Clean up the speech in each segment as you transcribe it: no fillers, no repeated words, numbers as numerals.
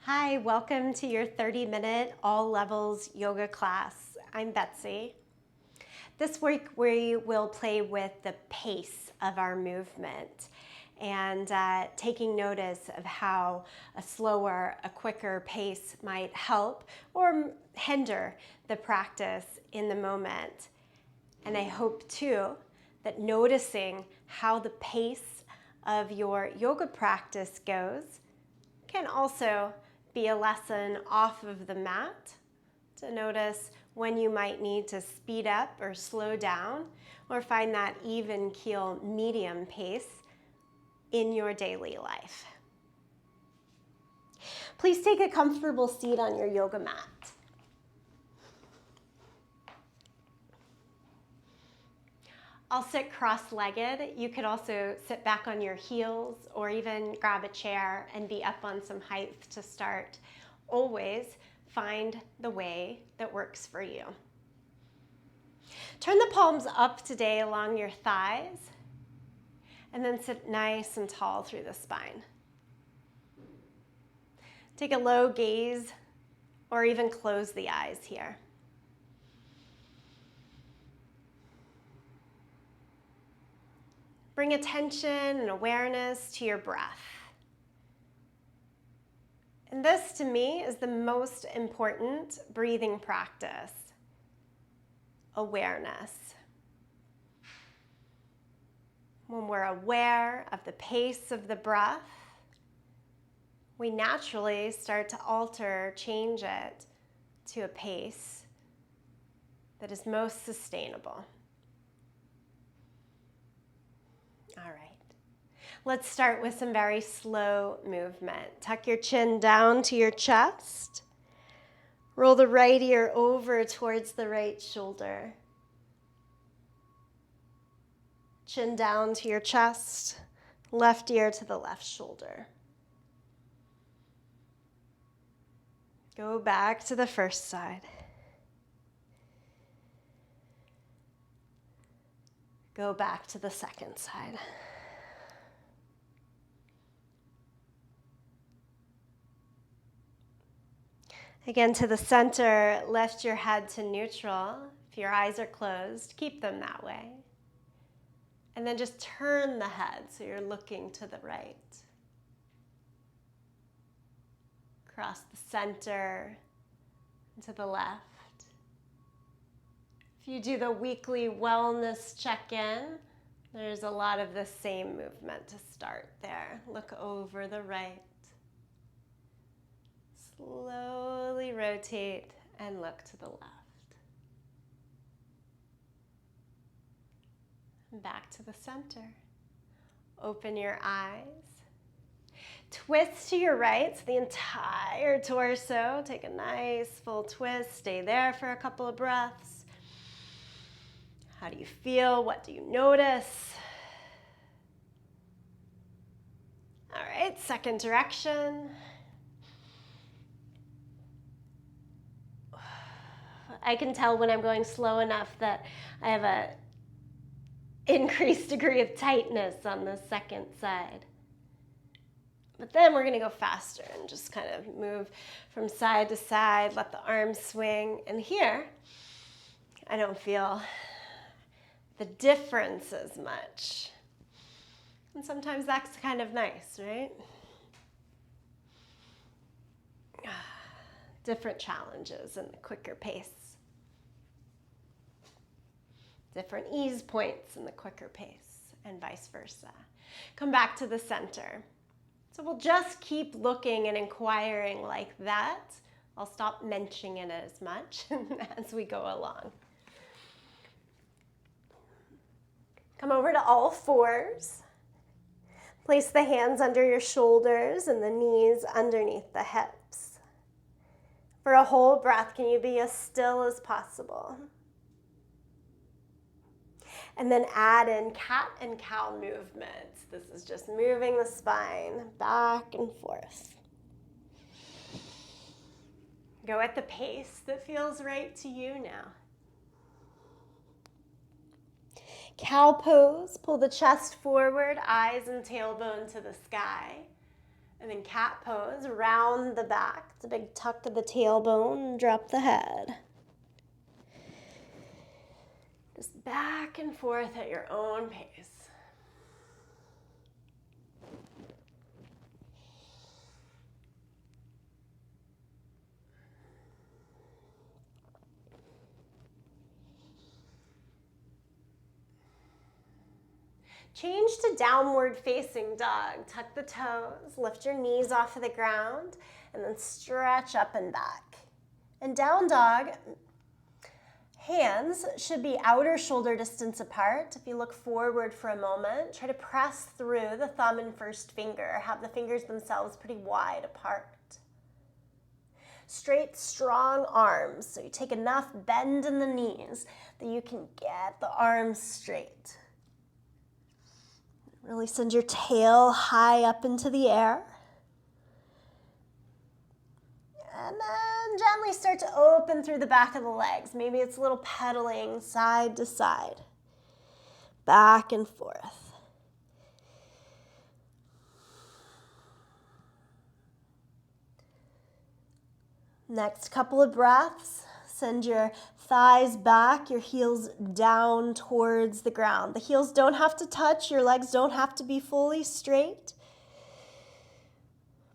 Hi, welcome to your 30-minute all levels yoga class. I'm Betsy. This week we will play with the pace of our movement and taking notice of how a slower, a quicker pace might help or hinder the practice in the moment. And I hope too that noticing how the pace of your yoga practice goes can also be a lesson off of the mat to notice when you might need to speed up or slow down or find that even keel medium pace in your daily life. Please take a comfortable seat on your yoga mat. I'll sit cross-legged. You could also sit back on your heels or even grab a chair and be up on some height to start. Always find the way that works for you. Turn the palms up today along your thighs and then sit nice and tall through the spine. Take a low gaze or even close the eyes here. Bring attention and awareness to your breath. And this, to me, is the most important breathing practice: awareness. When we're aware of the pace of the breath, we naturally start to alter, change it to a pace that is most sustainable. All right. Let's start with some very slow movement. Tuck your chin down to your chest. Roll the right ear over towards the right shoulder. Chin down to your chest, left ear to the left shoulder. Go back to the first side. Go back to the second side. Again, to the center, lift your head to neutral. If your eyes are closed, keep them that way. And then just turn the head so you're looking to the right. Across the center and to the left. If you do the weekly wellness check-in, there's a lot of the same movement to start there. Look over the right. Slowly rotate and look to the left. Back to the center. Open your eyes. Twist to your right, so the entire torso. Take a nice full twist. Stay there for a couple of breaths. How do you feel? What do you notice? All right, second direction. I can tell when I'm going slow enough that I have an increased degree of tightness on the second side. But then we're going to go faster and just kind of move from side to side, let the arms swing. And here, I don't feel the difference as much. And sometimes that's kind of nice, right? Different challenges and the quicker pace. Different ease points in the quicker pace, and vice versa. Come back to the center. So we'll just keep looking and inquiring like that. I'll stop mentioning it as much as we go along. Come over to all fours. Place the hands under your shoulders and the knees underneath the hips. For a whole breath, can you be as still as possible? And then add in cat and cow movements. This is just moving the spine back and forth. Go at the pace that feels right to you now. Cow pose, pull the chest forward, eyes and tailbone to the sky. And then cat pose, round the back. It's a big tuck of the tailbone, drop the head. Just back and forth at your own pace. Change to downward facing dog. Tuck the toes, lift your knees off of the ground, and then stretch up and back. And down dog, hands should be outer shoulder distance apart. If you look forward for a moment, try to press through the thumb and first finger. Have the fingers themselves pretty wide apart. Straight, strong arms. So you take enough bend in the knees that you can get the arms straight. Really send your tail high up into the air. And then gently start to open through the back of the legs. Maybe it's a little pedaling side to side. Back and forth. Next couple of breaths. Send your thighs back, your heels down towards the ground. The heels don't have to touch, your legs don't have to be fully straight,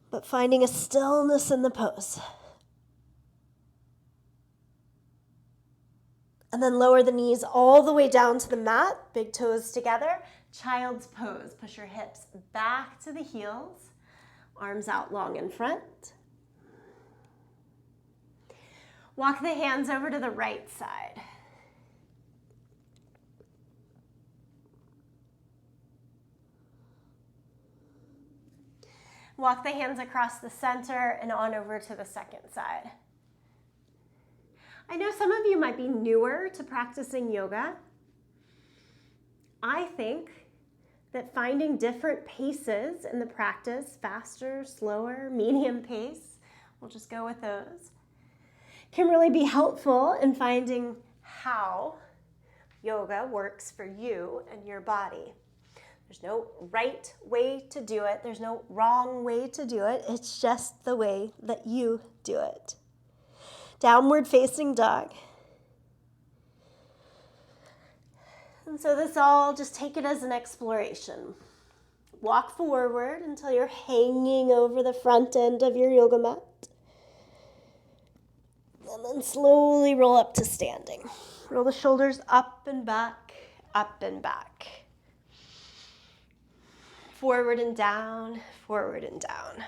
but finding a stillness in the pose. And then lower the knees all the way down to the mat, big toes together. Child's pose, push your hips back to the heels, arms out long in front. Walk the hands over to the right side. Walk the hands across the center and on over to the second side. I know some of you might be newer to practicing yoga. I think that finding different paces in the practice, faster, slower, medium pace, we'll just go with those, can really be helpful in finding how yoga works for you and your body. There's no right way to do it. There's no wrong way to do it. It's just the way that you do it. Downward facing dog. And so this all, just take it as an exploration. Walk forward until you're hanging over the front end of your yoga mat. And then slowly roll up to standing. Roll the shoulders up and back, up and back. Forward and down, forward and down.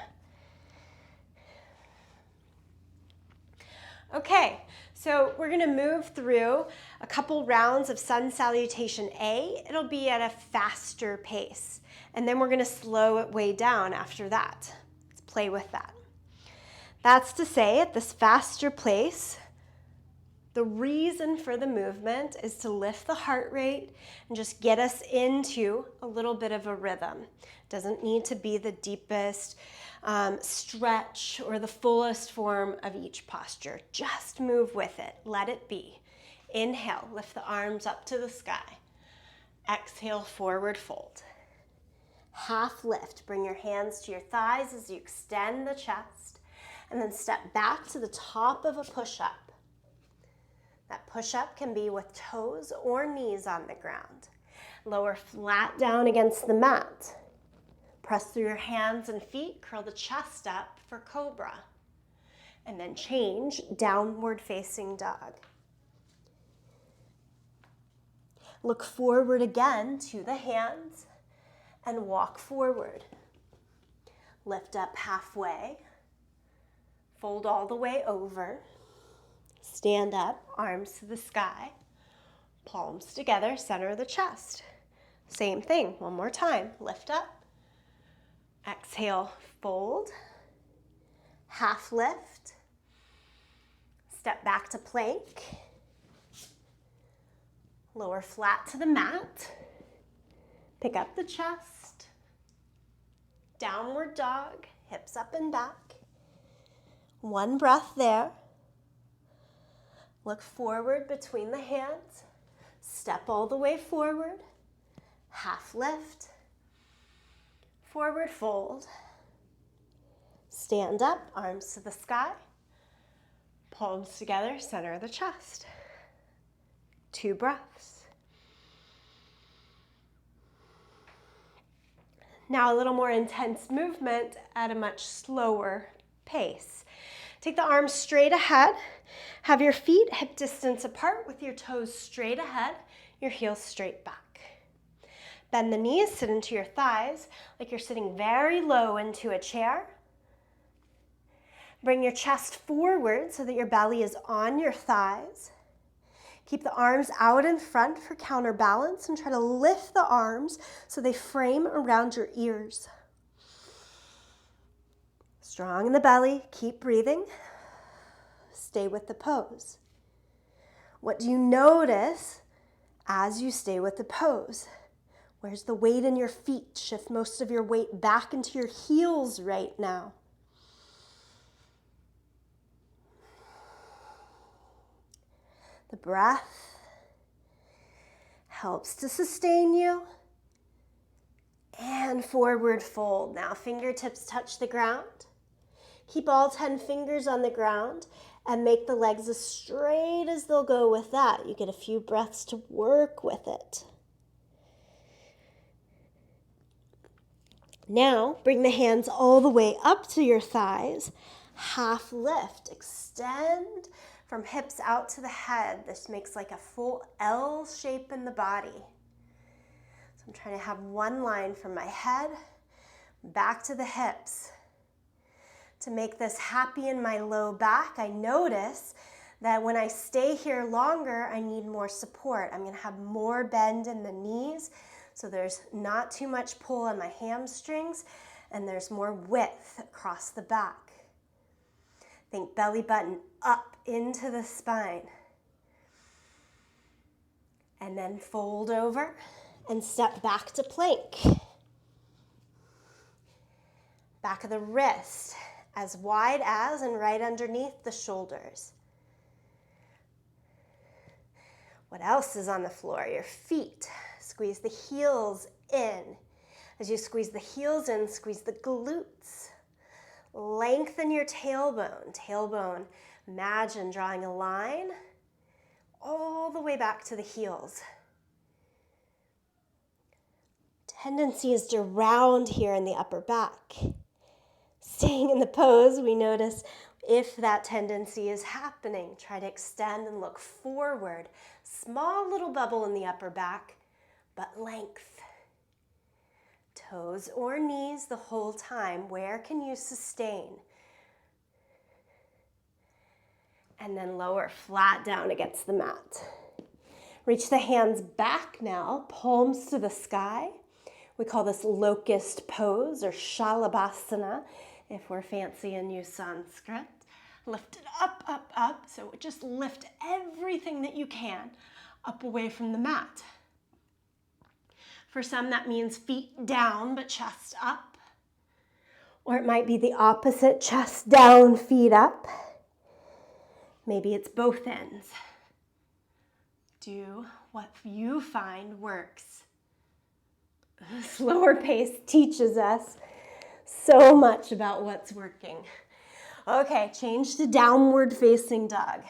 Okay, so we're gonna move through a couple rounds of Sun Salutation A. It'll be at a faster pace. And then we're gonna slow it way down after that. Let's play with that. That's to say, at this faster pace, the reason for the movement is to lift the heart rate and just get us into a little bit of a rhythm. It doesn't need to be the deepest stretch or the fullest form of each posture. Just move with it. Let it be. Inhale, lift the arms up to the sky. Exhale, forward fold. Half lift. Bring your hands to your thighs as you extend the chest. And then step back to the top of a push-up. That push-up can be with toes or knees on the ground. Lower flat down against the mat. Press through your hands and feet, curl the chest up for cobra. And then change, downward facing dog. Look forward again to the hands and walk forward. Lift up halfway. Fold all the way over. Stand up, arms to the sky. Palms together, center of the chest. Same thing, one more time. Lift up. Exhale, fold. Half lift. Step back to plank. Lower flat to the mat. Pick up the chest. Downward dog, hips up and back. One breath there. Look forward between the hands. Step all the way forward. Half lift. Forward fold. Stand up, arms to the sky, palms together, center of the chest. 2 breaths. Now a little more intense movement at a much slower pace. Take the arms straight ahead. Have your feet hip distance apart with your toes straight ahead, your heels straight back. Bend the knees, sit into your thighs like you're sitting very low into a chair. Bring your chest forward so that your belly is on your thighs. Keep the arms out in front for counterbalance and try to lift the arms so they frame around your ears. Strong in the belly, keep breathing. Stay with the pose. What do you notice as you stay with the pose? Where's the weight in your feet? Shift most of your weight back into your heels right now. The breath helps to sustain you. And forward fold. Now fingertips touch the ground. Keep all 10 fingers on the ground and make the legs as straight as they'll go with that. You get a few breaths to work with it. Now bring the hands all the way up to your thighs. Half lift. Extend from hips out to the head. This makes like a full L shape in the body. So I'm trying to have one line from my head back to the hips. To make this happy in my low back, I notice that when I stay here longer, I need more support. I'm going to have more bend in the knees, so there's not too much pull on my hamstrings, and there's more width across the back. Think belly button up into the spine. And then fold over and step back to plank. Back of the wrist as wide as and right underneath the shoulders. What else is on the floor? Your feet. Squeeze the heels in. As you squeeze the heels in, squeeze the glutes. Lengthen your tailbone. Tailbone, imagine drawing a line all the way back to the heels. Tendency is to round here in the upper back. Staying in the pose, we notice if that tendency is happening. Try to extend and look forward. Small little bubble in the upper back, but length. Toes or knees the whole time. Where can you sustain? And then lower flat down against the mat. Reach the hands back now, palms to the sky. We call this locust pose or Shalabhasana if we're fancy and use Sanskrit. Lift it up, up, up. So just lift everything that you can up away from the mat. For some, that means feet down, but chest up. Or it might be the opposite, chest down, feet up. Maybe it's both ends. Do what you find works. The slower pace teaches us so much about what's working. Okay, change to downward facing dog.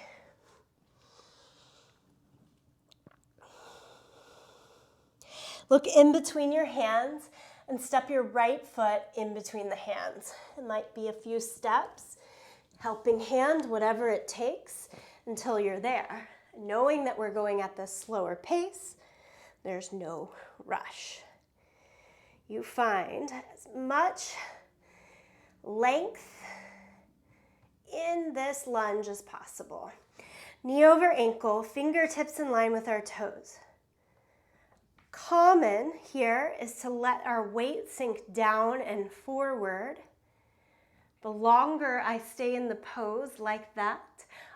Look in between your hands and step your right foot in between the hands. It might be a few steps, helping hand, whatever it takes until you're there. Knowing that we're going at this slower pace, there's no rush. You find as much length in this lunge as possible. Knee over ankle, fingertips in line with our toes. Common here is to let our weight sink down and forward. The longer I stay in the pose like that,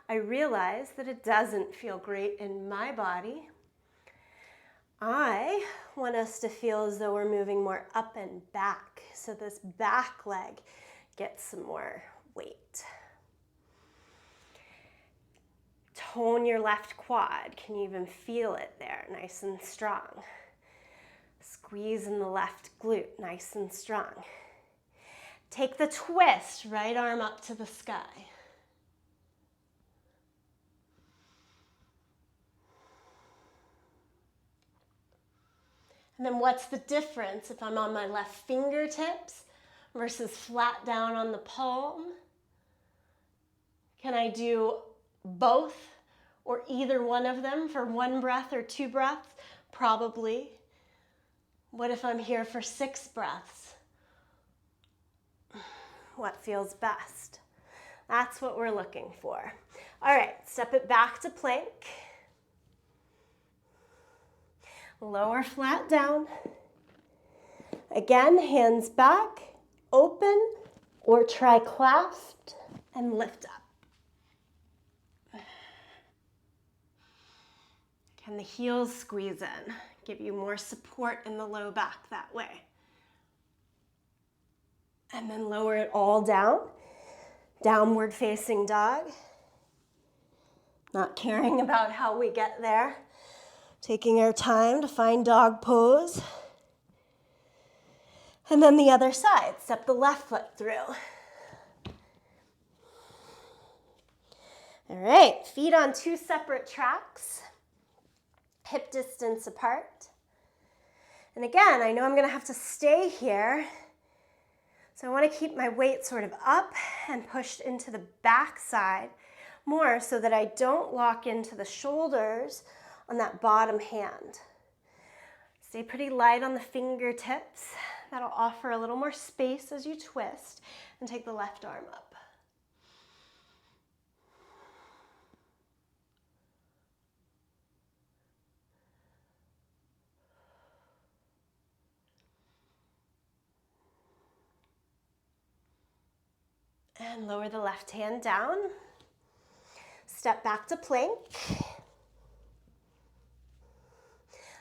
I realize that it doesn't feel great in my body. I want us to feel as though we're moving more up and back, so this back leg gets some more weight. Tone your left quad. Can you even feel it there? Nice and strong. Squeeze in the left glute, nice and strong. Take the twist, right arm up to the sky. And then what's the difference if I'm on my left fingertips versus flat down on the palm? Can I do both or either one of them for 1 breath or 2 breaths? Probably. What if I'm here for 6 breaths? What feels best? That's what we're looking for. All right, step it back to plank. Lower flat down. Again, hands back, open, or try clasped and lift up. Can the heels squeeze in? Give you more support in the low back that way. And then lower it all down. Downward facing dog. Not caring about how we get there. Taking our time to find dog pose. And then the other side, step the left foot through. All right, feet on 2 separate tracks, hip distance apart. And again, I know I'm gonna have to stay here, so I wanna keep my weight sort of up and pushed into the back side more so that I don't lock into the shoulders on that bottom hand. Stay pretty light on the fingertips. That'll offer a little more space as you twist, and take the left arm up. And lower the left hand down. Step back to plank.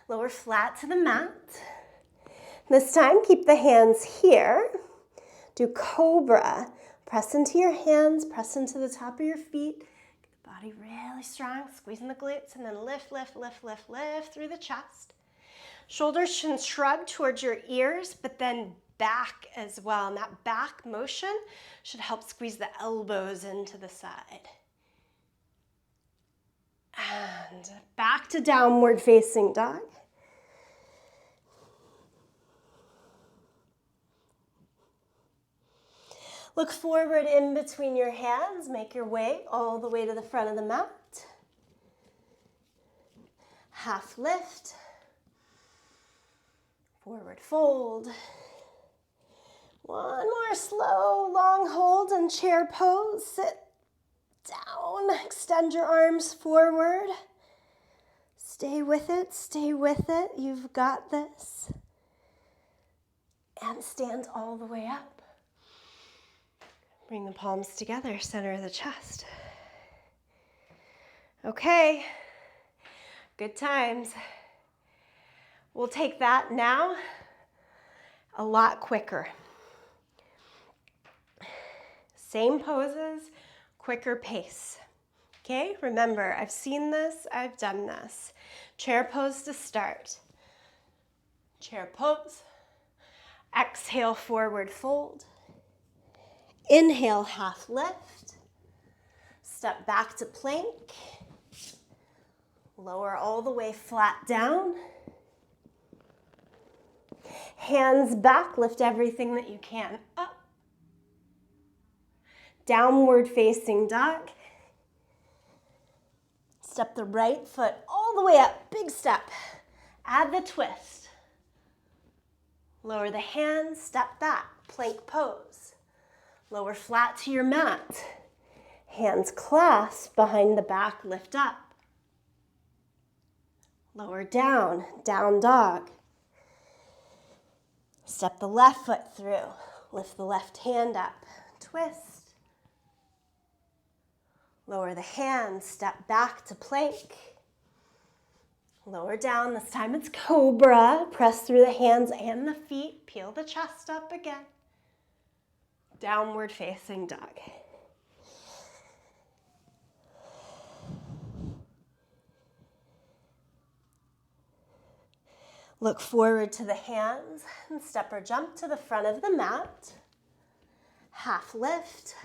Lower flat to the mat. This time, keep the hands here. Do cobra. Press into your hands, press into the top of your feet. Get the body really strong, squeezing the glutes, and then lift, lift, lift, lift, lift through the chest. Shoulders should shrug towards your ears, but then back as well. And that back motion should help squeeze the elbows into the side. And back to downward facing dog. Look forward in between your hands. Make your way all the way to the front of the mat. Half lift. Forward fold. One more slow, long hold and chair pose. Sit down. Extend your arms forward. Stay with it. Stay with it. You've got this. And stand all the way up. Bring the palms together, center of the chest. Okay, good times. We'll take that now a lot quicker. Same poses, quicker pace. Okay, remember, I've seen this, I've done this. Chair pose to start. Chair pose. Exhale, forward fold. Inhale, half lift. Step back to plank. Lower all the way flat down. Hands back, lift everything that you can up. Downward facing dog. Step the right foot all the way up, big step. Add the twist. Lower the hands, step back, plank pose. Lower flat to your mat. Hands clasp behind the back, lift up. Lower down, down dog. Step the left foot through. Lift the left hand up, twist. Lower the hands, step back to plank. Lower down, this time it's cobra. Press through the hands and the feet. Peel the chest up again. Downward facing dog. Look forward to the hands and step or jump to the front of the mat. half lift,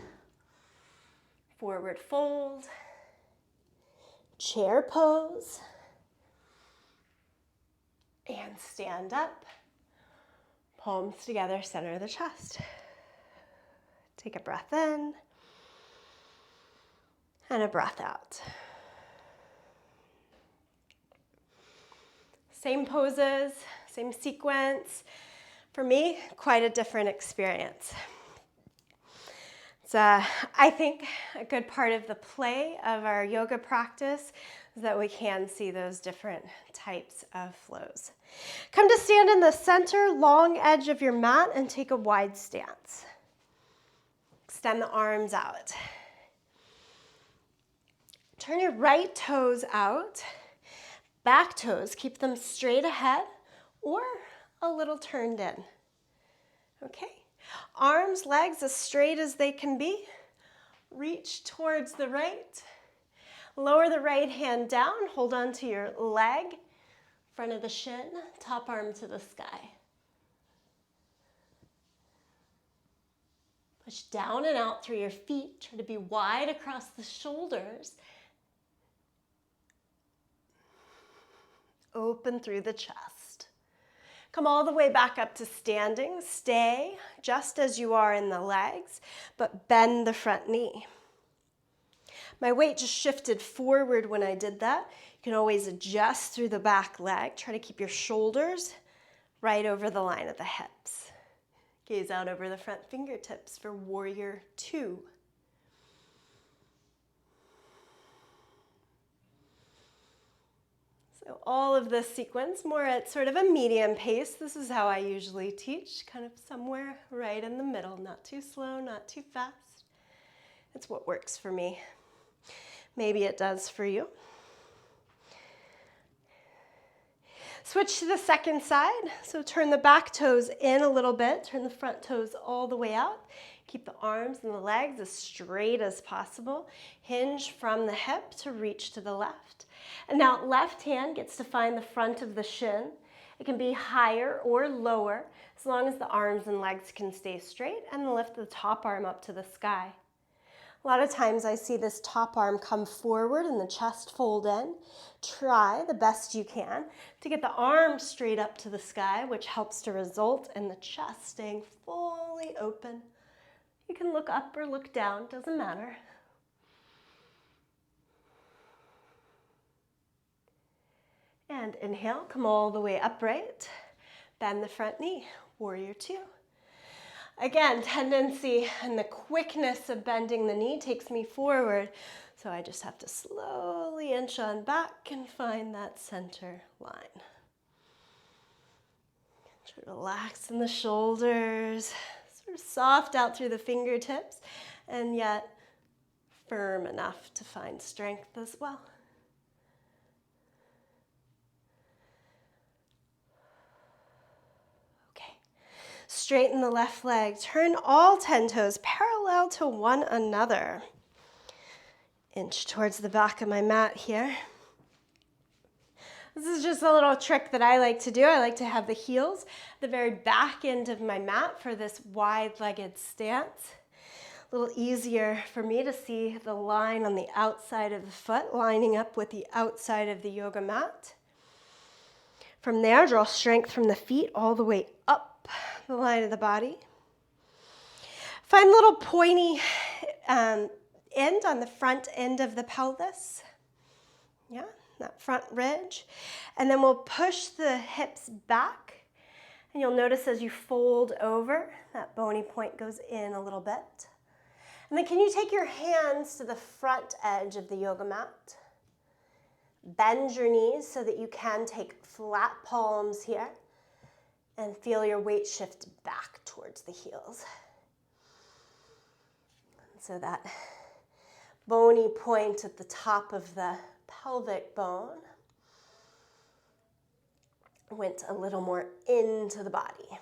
forward fold, chair pose, and stand up, palms together, center of the chest. Take a breath in and a breath out. Same poses, same sequence. For me, quite a different experience. It's, I think, a good part of the play of our yoga practice is that we can see those different types of flows. Come to stand in the center, long edge of your mat, and take a wide stance. Extend the arms out. Turn your right toes out. Back toes, keep them straight ahead or a little turned in. Okay, arms, legs as straight as they can be. Reach towards the right. Lower the right hand down, hold on to your leg, front of the shin, top arm to the sky. Push down and out through your feet, try to be wide across the shoulders. Open through the chest. Come all the way back up to standing. Stay just as you are in the legs, but bend the front knee. My weight just shifted forward when I did that. You can always adjust through the back leg. Try to keep your shoulders right over the line of the hips. Gaze out over the front fingertips for warrior 2. So all of this sequence, more at sort of a medium pace. This is how I usually teach, kind of somewhere right in the middle. Not too slow, not too fast. It's what works for me. Maybe it does for you. Switch to the second side. So turn the back toes in a little bit. Turn the front toes all the way out. Keep the arms and the legs as straight as possible. Hinge from the hip to reach to the left. And now left hand gets to find the front of the shin. It can be higher or lower as long as the arms and legs can stay straight, and lift the top arm up to the sky. A lot of times I see this top arm come forward and the chest fold in. Try the best you can to get the arm straight up to the sky, which helps to result in the chest staying fully open. You can look up or look down, doesn't matter. And inhale, come all the way upright. Bend the front knee, warrior 2. Again, tendency and the quickness of bending the knee takes me forward, so I just have to slowly inch on back and find that center line. Try to relax in the shoulders, sort of soft out through the fingertips, and yet firm enough to find strength as well. Straighten the left leg. Turn all 10 toes parallel to one another. Inch towards the back of my mat here. This is just a little trick that I like to do. I like to have the heels at the very back end of my mat for this wide-legged stance. A little easier for me to see the line on the outside of the foot lining up with the outside of the yoga mat. From there, draw strength from the feet all the way up the line of the body. Find a little pointy end on the front end of the pelvis. Yeah, that front ridge. And then we'll push the hips back. And you'll notice as you fold over, that bony point goes in a little bit. And then can you take your hands to the front edge of the yoga mat? Bend your knees so that you can take flat palms here. And feel your weight shift back towards the heels. So that bony point at the top of the pelvic bone went a little more into the body.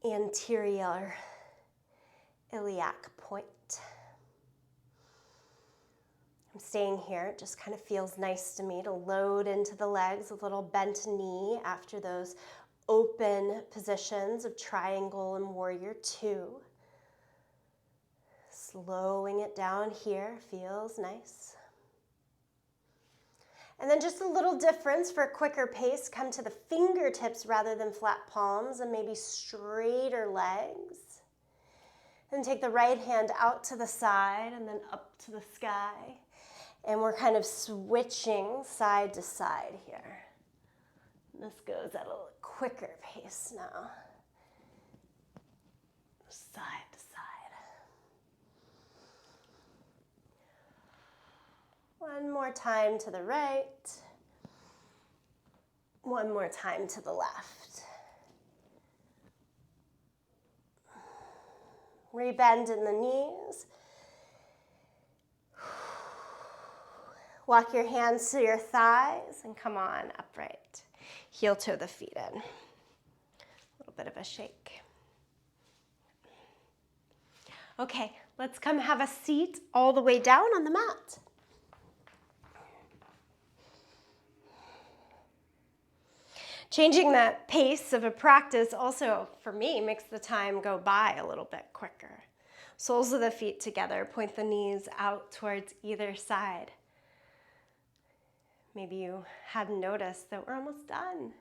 The anterior iliac point. I'm staying here. It just kind of feels nice to me to load into the legs, a little bent knee after those open positions of triangle and warrior two. Slowing it down here feels nice. And then just a little difference for a quicker pace, come to the fingertips rather than flat palms and maybe straighter legs. And take the right hand out to the side and then up to the sky. And we're kind of switching side to side here. This goes at a quicker pace now. Side to side. One more time to the right. One more time to the left. Rebend in the knees. Walk your hands to your thighs and come on upright. Heel toe the feet in. A little bit of a shake. Okay, let's come have a seat all the way down on the mat. Changing the pace of a practice also, for me, makes the time go by a little bit quicker. Soles of the feet together, point the knees out towards either side. Maybe you hadn't noticed that we're almost done.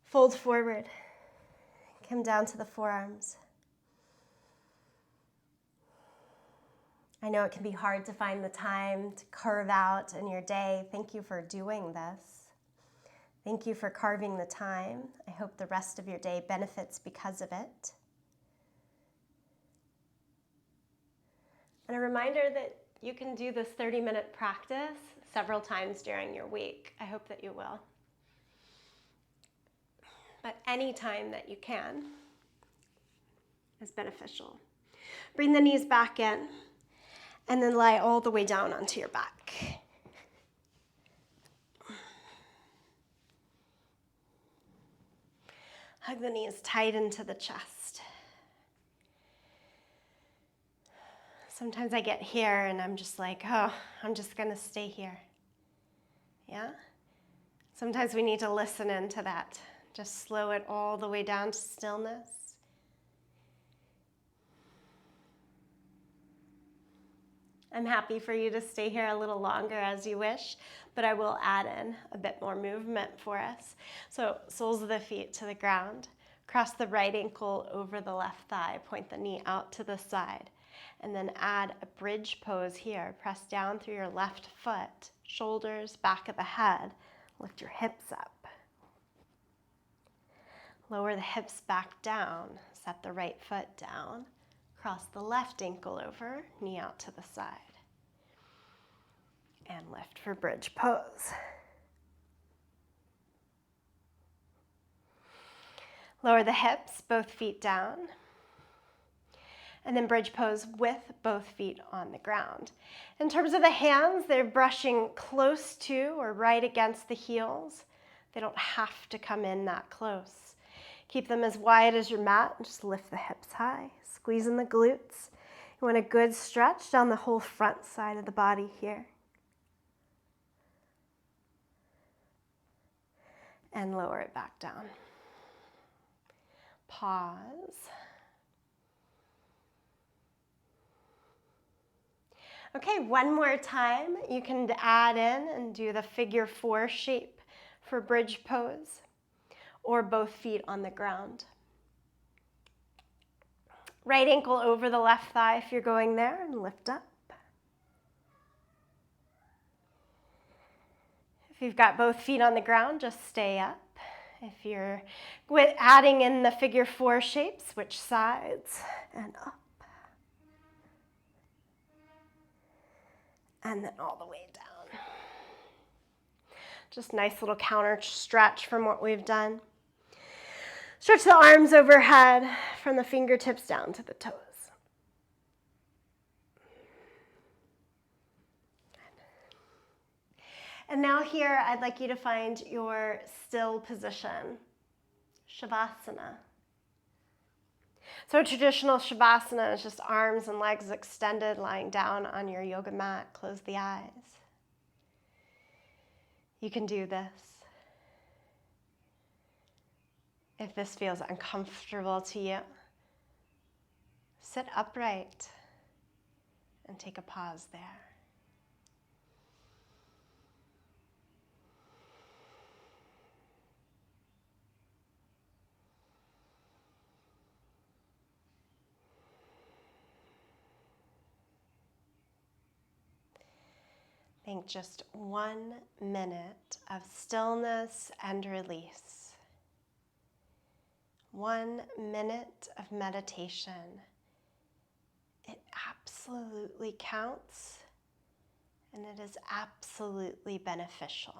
Fold forward. Come down to the forearms. I know it can be hard to find the time to carve out in your day. Thank you for doing this. Thank you for carving the time. I hope the rest of your day benefits because of it. And a reminder that you can do this 30-minute practice several times during your week. I hope that you will. But any time that you can is beneficial. Bring the knees back in and then lie all the way down onto your back. Hug the knees tight into the chest. Sometimes I get here and I'm just like, oh, I'm just gonna stay here. Yeah? Sometimes we need to listen into that. Just slow it all the way down to stillness. I'm happy for you to stay here a little longer as you wish, but I will add in a bit more movement for us. So soles of the feet to the ground. Cross the right ankle over the left thigh. Point the knee out to the side. And then add a bridge pose here. Press down through your left foot, shoulders, back of the head. Lift your hips up. Lower the hips back down. Set the right foot down. Cross the left ankle over, knee out to the side. And lift for bridge pose. Lower the hips, both feet down. And then bridge pose with both feet on the ground. In terms of the hands, they're brushing close to or right against the heels. They don't have to come in that close. Keep them as wide as your mat and just lift the hips high. Squeeze in the glutes. You want a good stretch down the whole front side of the body here. And lower it back down. Pause. Okay, one more time. You can add in and do the figure 4 shape for bridge pose, or both feet on the ground. Right ankle over the left thigh if you're going there, and lift up. If you've got both feet on the ground, just stay up. If you're adding in the figure 4 shape, switch sides and up. And then all the way down. Just nice little counter stretch from what we've done. Stretch the arms overhead from the fingertips down to the toes. And now here, I'd like you to find your still position, Shavasana. So traditional Shavasana is just arms and legs extended, lying down on your yoga mat. Close the eyes. You can do this. If this feels uncomfortable to you, sit upright and take a pause there. Think just 1 minute of stillness and release. 1 minute of meditation. It absolutely counts, and it is absolutely beneficial.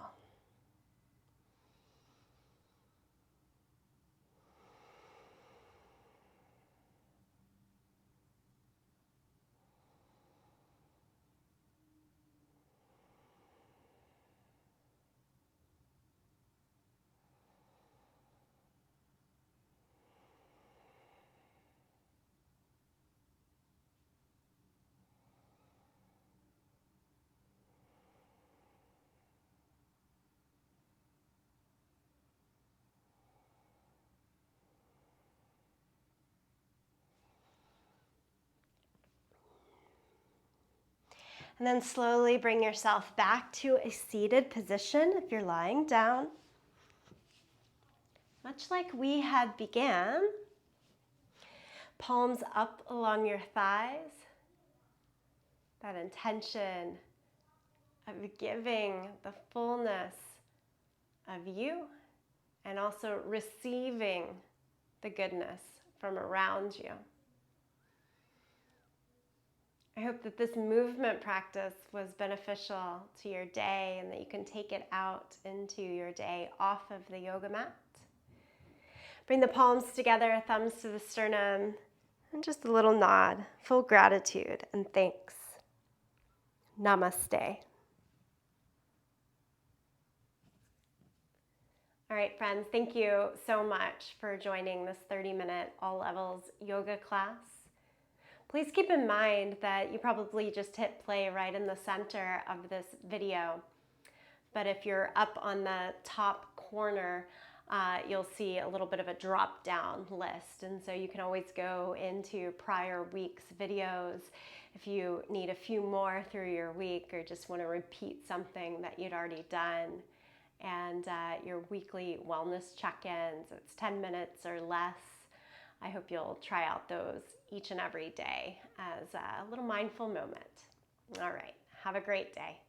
And then slowly bring yourself back to a seated position if you're lying down. Much like we had began, palms up along your thighs. That intention of giving the fullness of you and also receiving the goodness from around you. I hope that this movement practice was beneficial to your day and that you can take it out into your day off of the yoga mat. Bring the palms together, thumbs to the sternum, and just a little nod, full gratitude and thanks. Namaste. All right, friends, thank you so much for joining this 30-minute all levels yoga class. Please keep in mind that you probably just hit play right in the center of this video. But if you're up on the top corner, you'll see a little bit of a drop-down list. And so you can always go into prior week's videos if you need a few more through your week or just want to repeat something that you'd already done. And your weekly wellness check-ins, it's 10 minutes or less. I hope you'll try out those each and every day as a little mindful moment. All right, have a great day.